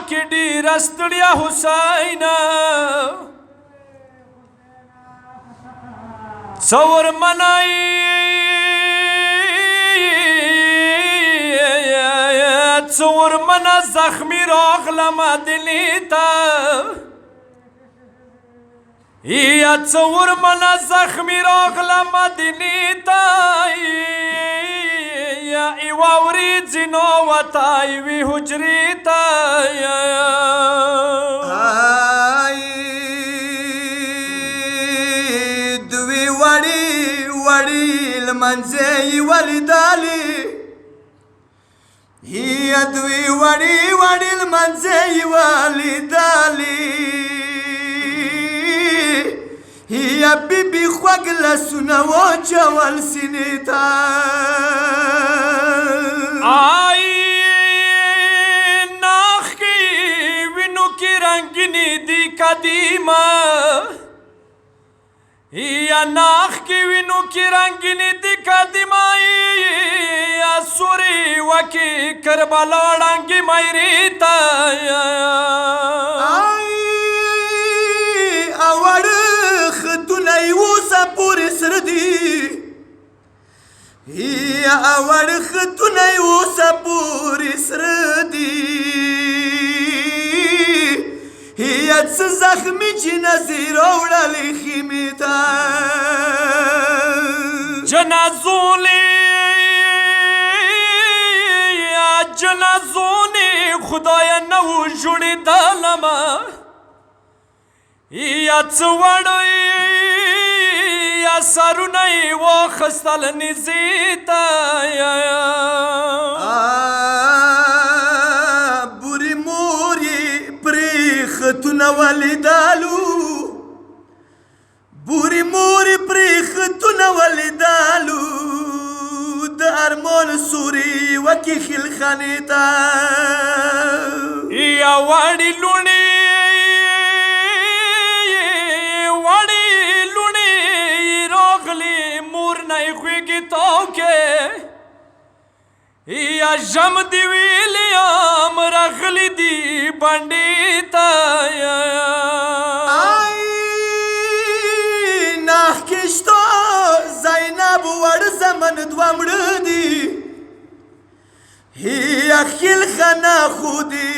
کې ډېره ستړیا حسینه څه ورمنئ څه ورمنه زخمي راغلمه دلې ته یا څه ورمنه زخمي راغلمه دلې ته یا یوه ورځې نو وته یوې حجرې ته دوی وړې وړې لمنځه یې ولیدلې یا دوی وړې وړې لمنځه یې ولیدلې یا بیبي خوږ لاسونه واچول سینې ته ناخ کې وینو کې رنګینې دي قدیمه یا ناخ کې وینو کې رنګینې دي قدیمه یا سورې وکې کربلا ړنګې مایرې ته پورې سره دي یا اول خطونه یې اوسه پورې سره دي یا څه زخمي چې نظر راوړلې خیمې ته جنازونې یا جنازونې خدایه نه و جوړېدلمه یا څه وړی سرونه یې واخیستل نیزې ته بورې مور یې پرې خطونه ولیدلو بورې مور یې پرې خطونه ولیدلو د ارمان سورې وکې خلخانې ته یا وړې لوڼې یا ژم دی ویلیم راغلی دی بنډې ته ناخ کې شته زینب وړ زمن دوه مړه دي یا خلخانه خو دې